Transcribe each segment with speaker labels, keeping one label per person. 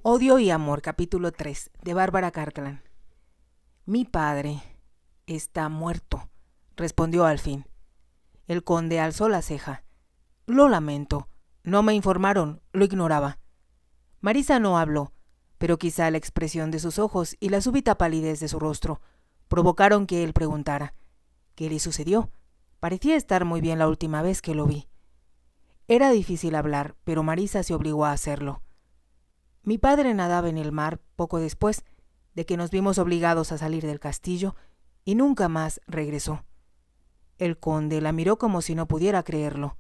Speaker 1: Odio y amor, capítulo 3, de Bárbara Cartland. Mi padre está muerto, respondió al fin. El conde alzó la ceja. Lo lamento. No me informaron, lo ignoraba. Marisa no habló, pero quizá la expresión de sus ojos y la súbita palidez de su rostro provocaron que él preguntara. ¿Qué le sucedió? Parecía estar muy bien la última vez que lo vi. Era difícil hablar, pero Marisa se obligó a hacerlo. Mi padre nadaba en el mar poco después de que nos vimos obligados a salir del castillo y nunca más regresó. El conde la miró como si no pudiera creerlo.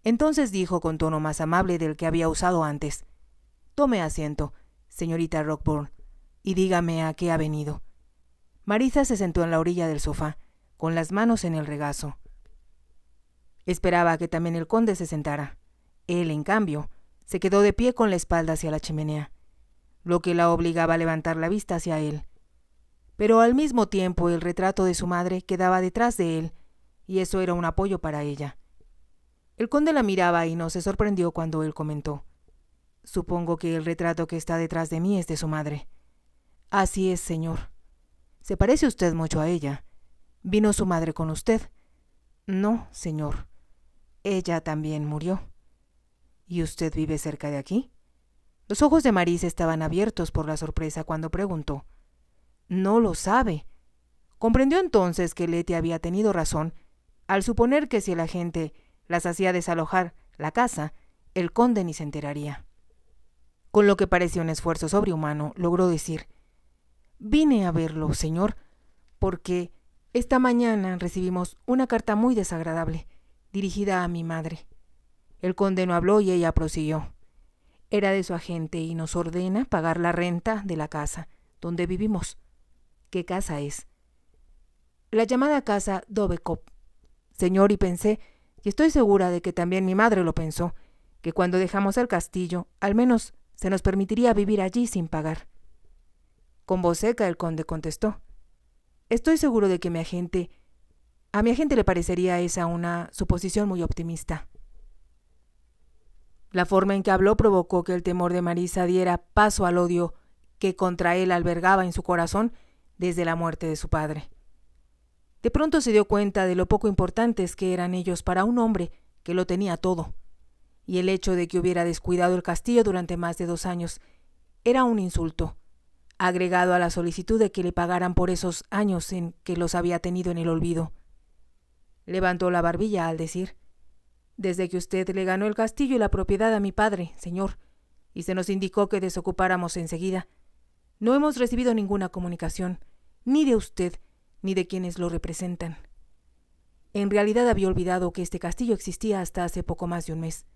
Speaker 1: Entonces dijo con tono más amable del que había usado antes: «Tome asiento, señorita Rockburn, y dígame a qué ha venido». Marisa se sentó en la orilla del sofá, con las manos en el regazo. Esperaba a que también el conde se sentara. Él, en cambio, se quedó de pie con la espalda hacia la chimenea, lo que la obligaba a levantar la vista hacia él. Pero al mismo tiempo el retrato de su madre quedaba detrás de él, y eso era un apoyo para ella. El conde la miraba y no se sorprendió cuando él comentó: «Supongo que el retrato que está detrás de mí es de su madre». «Así es, señor». «Se parece usted mucho a ella. ¿Vino su madre con usted?» «No, señor. Ella también murió». «¿Y usted vive cerca de aquí?» Los ojos de Marisa estaban abiertos por la sorpresa cuando preguntó. «No lo sabe». Comprendió entonces que Letty había tenido razón al suponer que si el agente las hacía desalojar la casa, el conde ni se enteraría. Con lo que parecía un esfuerzo sobrehumano, logró decir: «Vine a verlo, señor, porque esta mañana recibimos una carta muy desagradable, dirigida a mi madre». El conde no habló y ella prosiguió: «Era de su agente y nos ordena pagar la renta de la casa donde vivimos». «¿Qué casa es?» «La llamada casa Dovecote, señor, y pensé, y estoy segura de que también mi madre lo pensó, que cuando dejamos el castillo, al menos se nos permitiría vivir allí sin pagar». Con voz seca el conde contestó: «Estoy seguro de que a mi agente le parecería esa una suposición muy optimista». La forma en que habló provocó que el temor de Marisa diera paso al odio que contra él albergaba en su corazón desde la muerte de su padre. De pronto se dio cuenta de lo poco importantes que eran ellos para un hombre que lo tenía todo, y el hecho de que hubiera descuidado el castillo durante más de 2 años era un insulto, agregado a la solicitud de que le pagaran por esos años en que los había tenido en el olvido. Levantó la barbilla al decir: «Desde que usted le ganó el castillo y la propiedad a mi padre, señor, y se nos indicó que desocupáramos enseguida, no hemos recibido ninguna comunicación, ni de usted, ni de quienes lo representan». En realidad había olvidado que este castillo existía hasta hace poco más de un mes.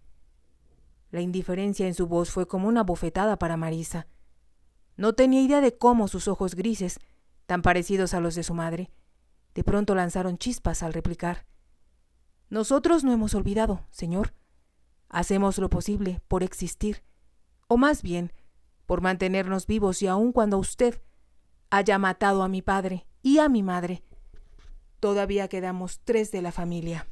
Speaker 1: La indiferencia en su voz fue como una bofetada para Marisa. No tenía idea de cómo sus ojos grises, tan parecidos a los de su madre, de pronto lanzaron chispas al replicar: «Nosotros no hemos olvidado, señor. Hacemos lo posible por existir, o más bien, por mantenernos vivos, y aun cuando usted haya matado a mi padre y a mi madre, todavía quedamos 3 de la familia».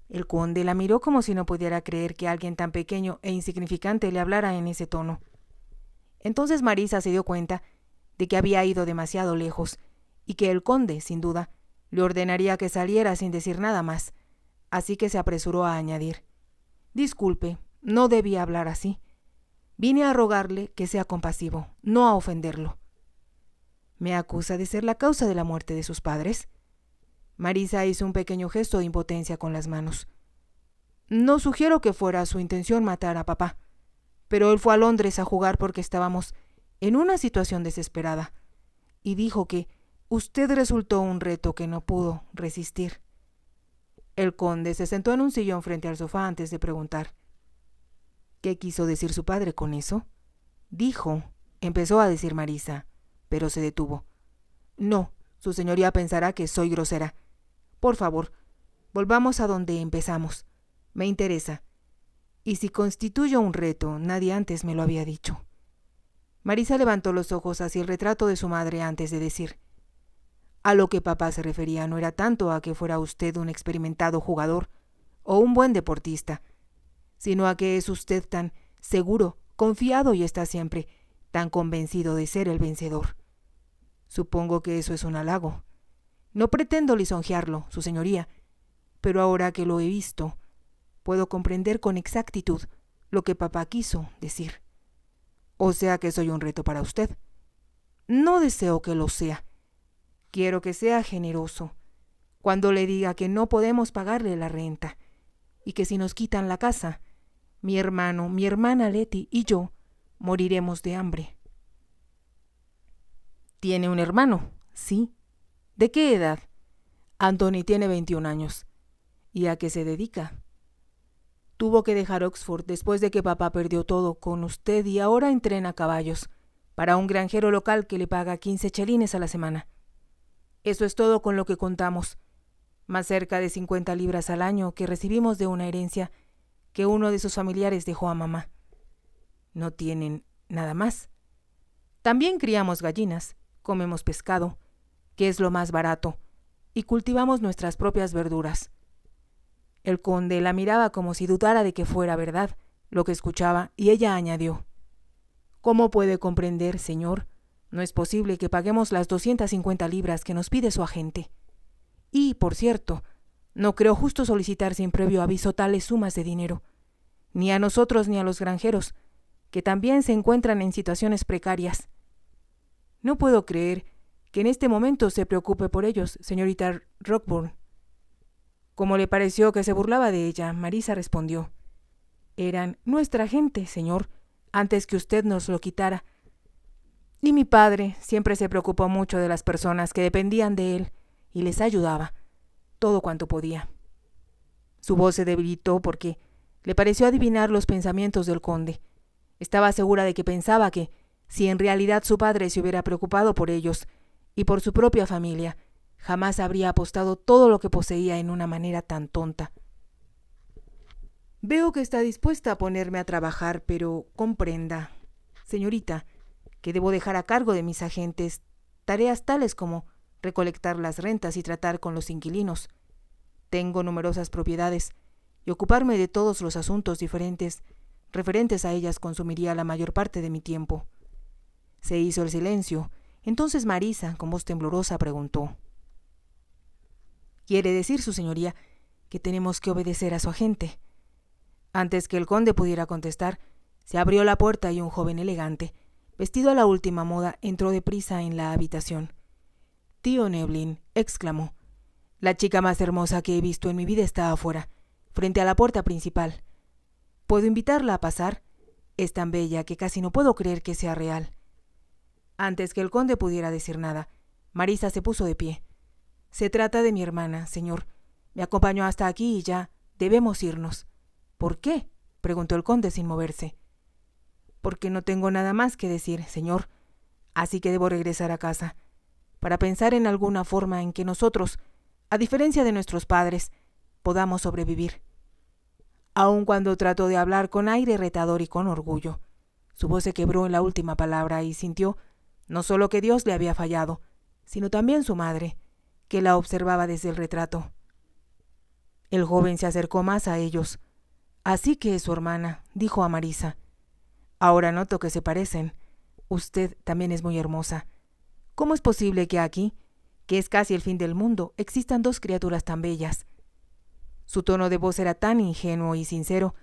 Speaker 1: El conde la miró como si no pudiera creer que alguien tan pequeño e insignificante le hablara en ese tono. Entonces Marisa se dio cuenta de que había ido demasiado lejos y que el conde, sin duda, le ordenaría que saliera sin decir nada más, así que se apresuró a añadir: «Disculpe, no debía hablar así. Vine a rogarle que sea compasivo, no a ofenderlo». «¿Me acusa de ser la causa de la muerte de sus padres?» Marisa hizo un pequeño gesto de impotencia con las manos. «No sugiero que fuera su intención matar a papá, pero él fue a Londres a jugar porque estábamos en una situación desesperada, y dijo que usted resultó un reto que no pudo resistir». El conde se sentó en un sillón frente al sofá antes de preguntar: «¿Qué quiso decir su padre con eso?» «Dijo», empezó a decir Marisa, pero se detuvo. «No, su señoría pensará que soy grosera. Por favor, volvamos a donde empezamos. Me interesa. Y si constituyo un reto, nadie antes me lo había dicho». Marisa levantó los ojos hacia el retrato de su madre antes de decir: «A lo que papá se refería no era tanto a que fuera usted un experimentado jugador o un buen deportista, sino a que es usted tan seguro confiado y está siempre tan convencido de ser el vencedor. Supongo que eso es un halago. No pretendo lisonjearlo, su señoría, pero ahora que lo he visto, puedo comprender con exactitud lo que papá quiso decir. O sea que soy un reto para usted. No deseo que lo sea. Quiero que sea generoso. Cuando le diga que no podemos pagarle la renta y que si nos quitan la casa, mi hermano, mi hermana Letty y yo moriremos de hambre. ¿Tiene un hermano? Sí. ¿De qué edad? Anthony tiene 21 años. ¿Y a qué se dedica? Tuvo que dejar Oxford después de que papá perdió todo con usted y ahora entrena caballos para un granjero local que le paga 15 chelines a la semana. Eso es todo con lo que contamos, más cerca de 50 libras al año que recibimos de una herencia que uno de sus familiares dejó a mamá. No tienen nada más. También criamos gallinas, comemos pescado, que es lo más barato, y cultivamos nuestras propias verduras. El conde la miraba como si dudara de que fuera verdad lo que escuchaba, y ella añadió: ¿Cómo puede comprender, señor? No es posible que paguemos las 250 libras que nos pide su agente. Y, por cierto, no creo justo solicitar sin previo aviso tales sumas de dinero, ni a nosotros ni a los granjeros, que también se encuentran en situaciones precarias. No puedo creer que en este momento se preocupe por ellos, señorita Rockburn. Como le pareció que se burlaba de ella, Marisa respondió: Eran nuestra gente, señor, antes que usted nos lo quitara. Y mi padre siempre se preocupó mucho de las personas que dependían de él y les ayudaba todo cuanto podía. Su voz se debilitó porque le pareció adivinar los pensamientos del conde. Estaba segura de que pensaba que, si en realidad su padre se hubiera preocupado por ellos y por su propia familia, jamás habría apostado todo lo que poseía en una manera tan tonta. Veo que está dispuesta a ponerme a trabajar, pero comprenda, señorita, que debo dejar a cargo de mis agentes tareas tales como recolectar las rentas y tratar con los inquilinos. Tengo numerosas propiedades, y ocuparme de todos los asuntos diferentes referentes a ellas consumiría la mayor parte de mi tiempo. Se hizo el silencio. Entonces Marisa, con voz temblorosa, preguntó: ¿Quiere decir, su señoría, que tenemos que obedecer a su agente? Antes que el conde pudiera contestar, se abrió la puerta y un joven elegante, vestido a la última moda, entró deprisa en la habitación. «Tío Neblin», exclamó, «la chica más hermosa que he visto en mi vida está afuera, frente a la puerta principal. ¿Puedo invitarla a pasar? Es tan bella que casi no puedo creer que sea real». Antes que el conde pudiera decir nada, Marisa se puso de pie. «Se trata de mi hermana, señor. Me acompañó hasta aquí y ya debemos irnos». «¿Por qué?», preguntó el conde sin moverse. «Porque no tengo nada más que decir, señor. Así que debo regresar a casa, para pensar en alguna forma en que nosotros, a diferencia de nuestros padres, podamos sobrevivir». Aun cuando trató de hablar con aire retador y con orgullo, su voz se quebró en la última palabra y sintió no solo que Dios le había fallado, sino también su madre, que la observaba desde el retrato. El joven se acercó más a ellos. «Así que es su hermana», dijo a Marisa. «Ahora noto que se parecen. Usted también es muy hermosa. ¿Cómo es posible que aquí, que es casi el fin del mundo, existan dos criaturas tan bellas?» Su tono de voz era tan ingenuo y sincero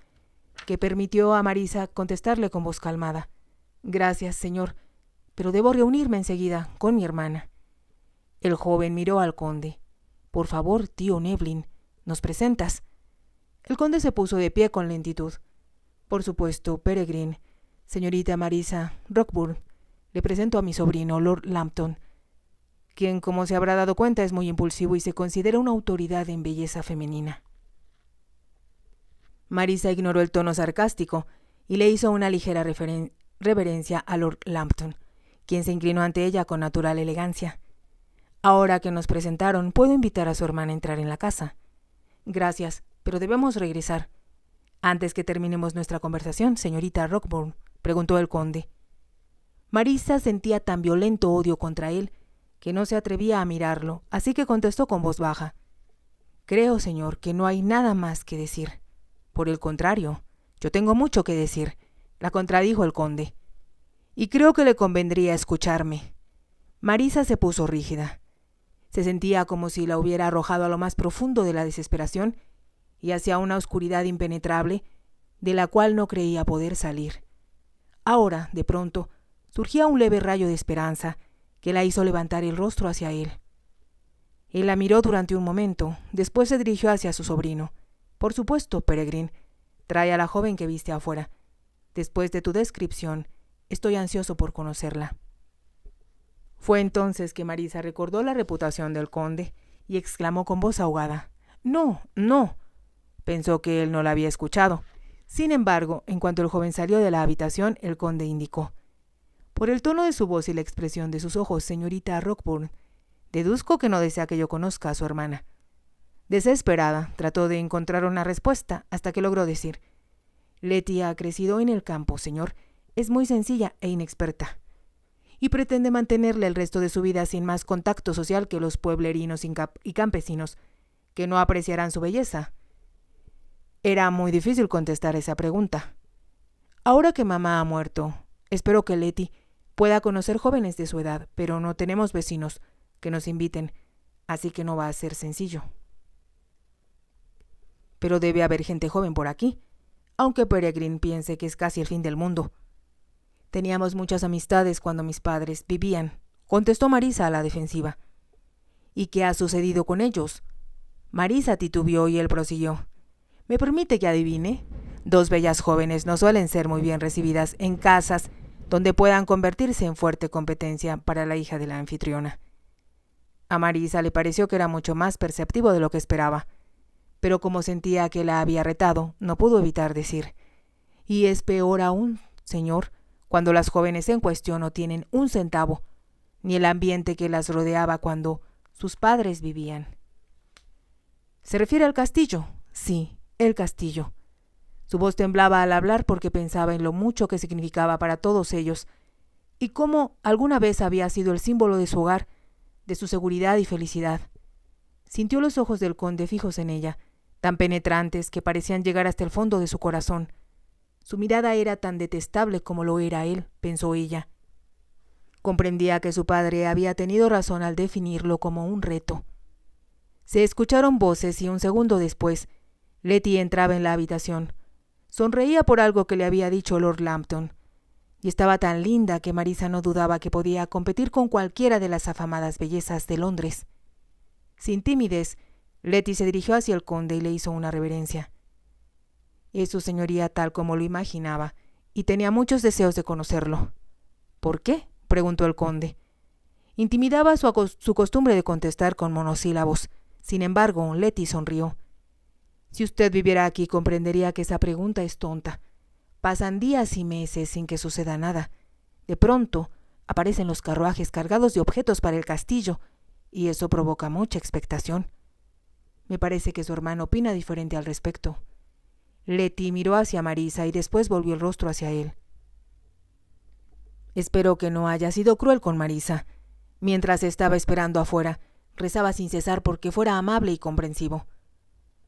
Speaker 1: que permitió a Marisa contestarle con voz calmada: «Gracias, señor, pero debo reunirme enseguida con mi hermana». El joven miró al conde. «Por favor, tío Neblin, ¿nos presentas?» El conde se puso de pie con lentitud. «Por supuesto, Peregrine. Señorita Marisa Rockburn, le presento a mi sobrino, Lord Lambton, quien, como se habrá dado cuenta, es muy impulsivo y se considera una autoridad en belleza femenina». Marisa ignoró el tono sarcástico y le hizo una ligera reverencia a Lord Lambton, quien se inclinó ante ella con natural elegancia. «Ahora que nos presentaron, ¿puedo invitar a su hermana a entrar en la casa?» «Gracias, pero debemos regresar». «Antes que terminemos nuestra conversación, señorita Rockburn», preguntó el conde. Marisa sentía tan violento odio contra él que no se atrevía a mirarlo, así que contestó con voz baja: «Creo, señor, que no hay nada más que decir. Por el contrario, yo tengo mucho que decir, la contradijo el conde. Y creo que le convendría escucharme. Marisa se puso rígida. Se sentía como si la hubiera arrojado a lo más profundo de la desesperación y hacia una oscuridad impenetrable de la cual no creía poder salir. Ahora, de pronto, surgía un leve rayo de esperanza que la hizo levantar el rostro hacia él. Él la miró durante un momento, después se dirigió hacia su sobrino. Por supuesto, Peregrine, trae a la joven que viste afuera. Después de tu descripción, estoy ansioso por conocerla. Fue entonces que Marisa recordó la reputación del conde y exclamó con voz ahogada: «No, no». Pensó que él no la había escuchado. Sin embargo, en cuanto el joven salió de la habitación, el conde indicó: «Por el tono de su voz y la expresión de sus ojos, señorita Rockburn, deduzco que no desea que yo conozca a su hermana». Desesperada, trató de encontrar una respuesta hasta que logró decir: «Letty ha crecido en el campo, señor. Es muy sencilla e inexperta. Y pretende mantenerle el resto de su vida sin más contacto social que los pueblerinos y campesinos, que no apreciarán su belleza». Era muy difícil contestar esa pregunta. Ahora que mamá ha muerto, espero que Letty pueda conocer jóvenes de su edad, pero no tenemos vecinos que nos inviten, así que no va a ser sencillo. Pero debe haber gente joven por aquí, aunque Peregrine piense que es casi el fin del mundo. Teníamos muchas amistades cuando mis padres vivían, contestó Marisa a la defensiva. ¿Y qué ha sucedido con ellos? Marisa titubeó y él prosiguió: ¿Me permite que adivine? 2 bellas jóvenes no suelen ser muy bien recibidas en casas donde puedan convertirse en fuerte competencia para la hija de la anfitriona. A Marisa le pareció que era mucho más perceptivo de lo que esperaba, pero como sentía que la había retado, no pudo evitar decir: «Y es peor aún, señor, cuando las jóvenes en cuestión no tienen un centavo, ni el ambiente que las rodeaba cuando sus padres vivían». «¿Se refiere al castillo?» «Sí, el castillo». Su voz temblaba al hablar porque pensaba en lo mucho que significaba para todos ellos y cómo alguna vez había sido el símbolo de su hogar, de su seguridad y felicidad. Sintió los ojos del conde fijos en ella, tan penetrantes que parecían llegar hasta el fondo de su corazón. Su mirada era tan detestable como lo era él, pensó ella. Comprendía que su padre había tenido razón al definirlo como un reto. Se escucharon voces y un segundo después, Letty entraba en la habitación. Sonreía por algo que le había dicho Lord Lambton, y estaba tan linda que Marisa no dudaba que podía competir con cualquiera de las afamadas bellezas de Londres. Sin timidez, Letty se dirigió hacia el conde y le hizo una reverencia. «Es su señoría tal como lo imaginaba, y tenía muchos deseos de conocerlo». «¿Por qué?», preguntó el conde. Intimidaba su costumbre de contestar con monosílabos. Sin embargo, Letty sonrió. «Si usted viviera aquí, comprendería que esa pregunta es tonta. Pasan días y meses sin que suceda nada. De pronto, aparecen los carruajes cargados de objetos para el castillo, y eso provoca mucha expectación. Me parece que su hermano opina diferente al respecto». Letty miró hacia Marisa y después volvió el rostro hacia él. «Espero que no haya sido cruel con Marisa. Mientras estaba esperando afuera, rezaba sin cesar porque fuera amable y comprensivo».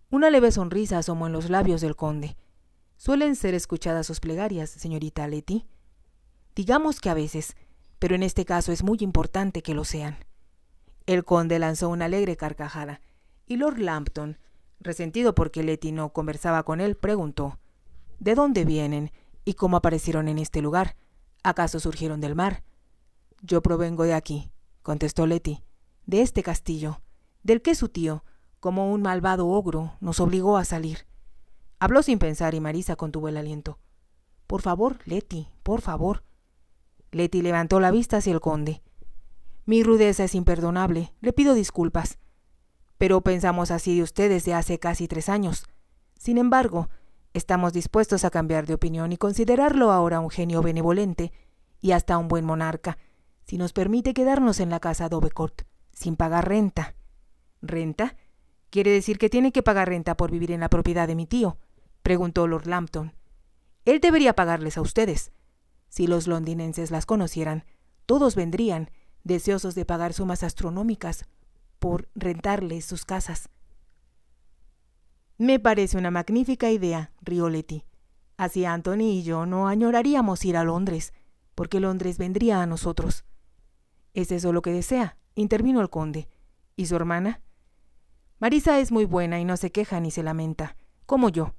Speaker 1: Una leve sonrisa asomó en los labios del conde. «¿Suelen ser escuchadas sus plegarias, señorita Letty?» «Digamos que a veces, pero en este caso es muy importante que lo sean». El conde lanzó una alegre carcajada, y Lord Lambton, resentido porque Letty no conversaba con él, preguntó: «¿De dónde vienen y cómo aparecieron en este lugar? ¿Acaso surgieron del mar?» «Yo provengo de aquí», contestó Letty, «de este castillo, del que su tío, como un malvado ogro, nos obligó a salir». Habló sin pensar y Marisa contuvo el aliento. «Por favor, Letty, por favor». Letty levantó la vista hacia el conde. «Mi rudeza es imperdonable, le pido disculpas. Pero pensamos así de usted desde hace casi 3 años. Sin embargo, estamos dispuestos a cambiar de opinión y considerarlo ahora un genio benevolente y hasta un buen monarca, si nos permite quedarnos en la casa Dovecourt, sin pagar renta». «¿Renta? ¿Quiere decir que tiene que pagar renta por vivir en la propiedad de mi tío?», preguntó Lord Lambton. «Él debería pagarles a ustedes. Si los londinenses las conocieran, todos vendrían, deseosos de pagar sumas astronómicas por rentarles sus casas». «Me parece una magnífica idea», rió Letty. Así Anthony y yo no añoraríamos ir a Londres, porque Londres vendría a nosotros. ¿Es eso lo que desea?, intervino el conde. ¿Y su hermana? Marisa es muy buena y no se queja ni se lamenta, como yo,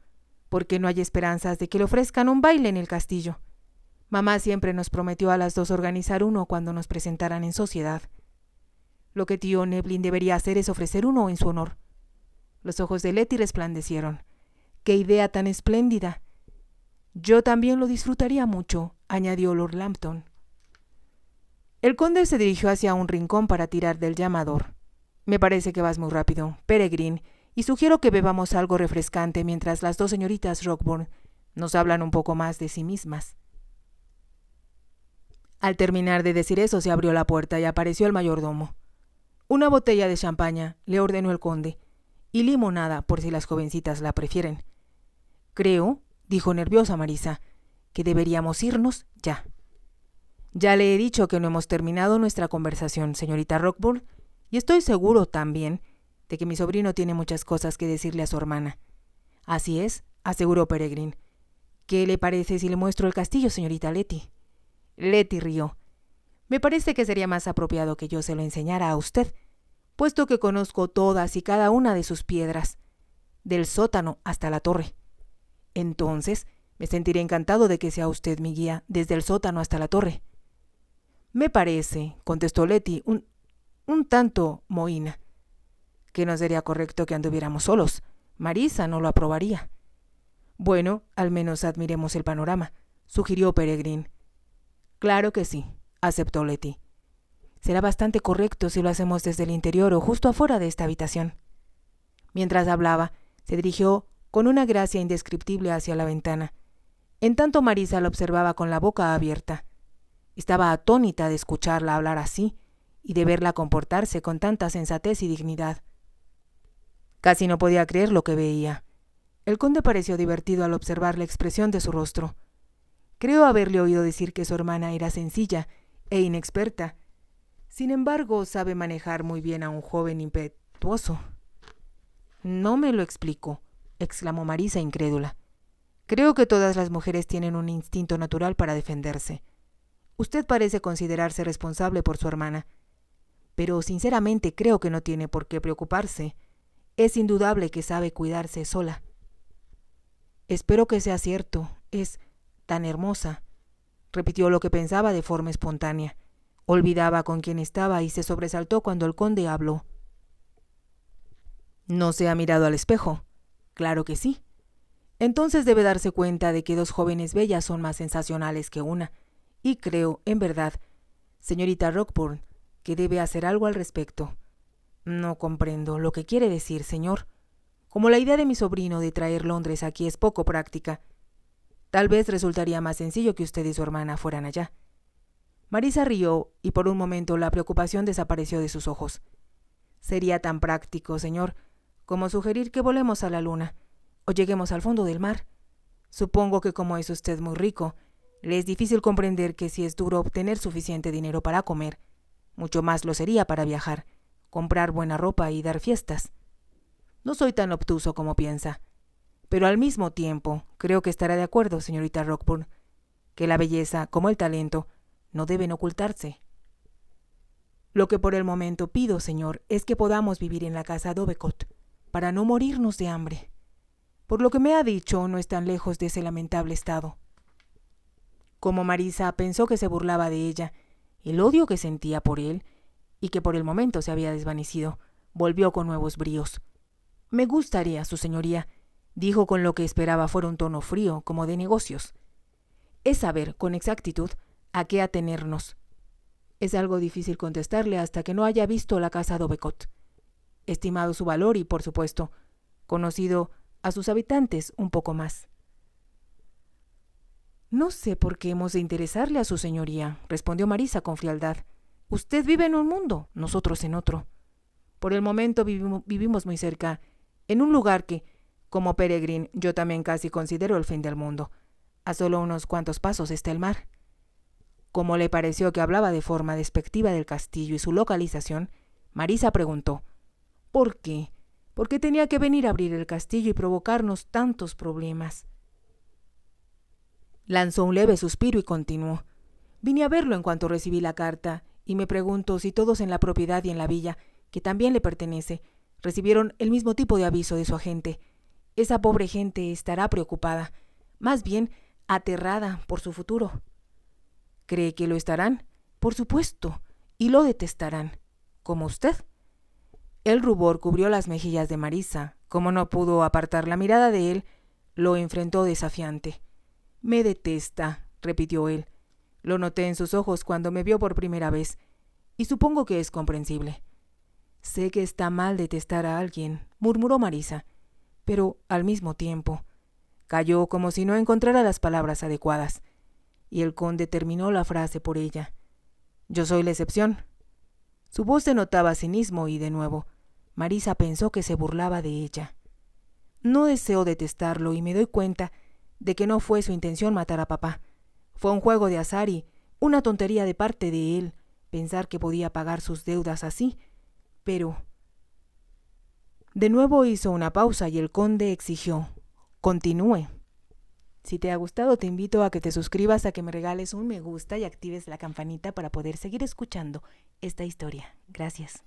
Speaker 1: porque no hay esperanzas de que le ofrezcan un baile en el castillo. Mamá siempre nos prometió a las dos organizar uno cuando nos presentaran en sociedad. Lo que tío Neblin debería hacer es ofrecer uno en su honor. Los ojos de Letty resplandecieron. ¡Qué idea tan espléndida! Yo también lo disfrutaría mucho, añadió Lord Lambton. El conde se dirigió hacia un rincón para tirar del llamador. Me parece que vas muy rápido, Peregrine, y sugiero que bebamos algo refrescante mientras las dos señoritas Rockburn nos hablan un poco más de sí mismas. Al terminar de decir eso, se abrió la puerta y apareció el mayordomo. Una botella de champaña, le ordenó el conde, y limonada, por si las jovencitas la prefieren. Creo, dijo nerviosa Marisa, que deberíamos irnos ya. Ya le he dicho que no hemos terminado nuestra conversación, señorita Rockburn, y estoy seguro también de que mi sobrino tiene muchas cosas que decirle a su hermana. Así es, aseguró Peregrine. ¿Qué le parece si le muestro el castillo, señorita Letty? Letty rió. Me parece que sería más apropiado que yo se lo enseñara a usted, puesto que conozco todas y cada una de sus piedras, del sótano hasta la torre. Entonces, me sentiré encantado de que sea usted mi guía desde el sótano hasta la torre. Me parece, contestó Letty, un tanto mohína, que no sería correcto que anduviéramos solos. Marisa no lo aprobaría. Bueno, al menos admiremos el panorama, sugirió Peregrine. Claro que sí, aceptó Letty. Será bastante correcto si lo hacemos desde el interior o justo afuera de esta habitación. Mientras hablaba, se dirigió con una gracia indescriptible hacia la ventana. En tanto Marisa la observaba con la boca abierta. Estaba atónita de escucharla hablar así y de verla comportarse con tanta sensatez y dignidad. Casi no podía creer lo que veía. El conde pareció divertido al observar la expresión de su rostro. Creo haberle oído decir que su hermana era sencilla e inexperta. Sin embargo, sabe manejar muy bien a un joven impetuoso. No me lo explico, exclamó Marisa incrédula. Creo que todas las mujeres tienen un instinto natural para defenderse. Usted parece considerarse responsable por su hermana, pero sinceramente creo que no tiene por qué preocuparse. Es indudable que sabe cuidarse sola. Espero que sea cierto. Es tan hermosa, repitió lo que pensaba de forma espontánea. Olvidaba con quién estaba y se sobresaltó cuando el conde habló. ¿No se ha mirado al espejo? Claro que sí. Entonces debe darse cuenta de que dos jóvenes bellas son más sensacionales que una, y creo, en verdad, señorita Rockburn, que debe hacer algo al respecto. No comprendo lo que quiere decir, señor. Como la idea de mi sobrino de traer Londres aquí es poco práctica, tal vez resultaría más sencillo que usted y su hermana fueran allá. Marisa rió y por un momento la preocupación desapareció de sus ojos. Sería tan práctico, señor, como sugerir que volemos a la luna o lleguemos al fondo del mar. Supongo que como es usted muy rico, le es difícil comprender que si es duro obtener suficiente dinero para comer, mucho más lo sería para viajar, comprar buena ropa y dar fiestas. No soy tan obtuso como piensa, pero al mismo tiempo creo que estará de acuerdo, señorita Rockburn, que la belleza, como el talento, no deben ocultarse. Lo que por el momento pido, señor, es que podamos vivir en la casa Dovecot, para no morirnos de hambre. Por lo que me ha dicho, no están lejos de ese lamentable estado. Como Marisa pensó que se burlaba de ella, el odio que sentía por él, y que por el momento se había desvanecido, volvió con nuevos bríos. Me gustaría, su señoría, dijo con lo que esperaba fuera un tono frío, como de negocios. Es saber, con exactitud, a qué atenernos. Es algo difícil contestarle hasta que no haya visto la casa Dovecot, estimado su valor y, por supuesto, conocido a sus habitantes un poco más. No sé por qué hemos de interesarle a su señoría, respondió Marisa con frialdad. Usted vive en un mundo, nosotros en otro. Por el momento vivimos muy cerca, en un lugar que, como Peregrine, yo también casi considero el fin del mundo. A solo unos cuantos pasos está el mar. Como le pareció que hablaba de forma despectiva del castillo y su localización, Marisa preguntó, ¿por qué? ¿Por qué tenía que venir a abrir el castillo y provocarnos tantos problemas? Lanzó un leve suspiro y continuó. Vine a verlo en cuanto recibí la carta, y me pregunto si todos en la propiedad y en la villa, que también le pertenece, recibieron el mismo tipo de aviso de su agente. Esa pobre gente estará preocupada, más bien aterrada por su futuro. ¿Cree que lo estarán? Por supuesto, y lo detestarán, como usted. El rubor cubrió las mejillas de Marisa. Como no pudo apartar la mirada de él, lo enfrentó desafiante. «Me detesta», repitió él. «Lo noté en sus ojos cuando me vio por primera vez, y supongo que es comprensible». «Sé que está mal detestar a alguien», murmuró Marisa, pero al mismo tiempo calló como si no encontrara las palabras adecuadas, y el conde terminó la frase por ella. «Yo soy la excepción». Su voz denotaba cinismo y, de nuevo, Marisa pensó que se burlaba de ella. «No deseo detestarlo y me doy cuenta de que no fue su intención matar a papá. Fue un juego de azar y una tontería de parte de él pensar que podía pagar sus deudas así, pero...». De nuevo hizo una pausa y el conde exigió: «Continúe». Si te ha gustado, te invito a que te suscribas, a que me regales un me gusta y actives la campanita para poder seguir escuchando esta historia. Gracias.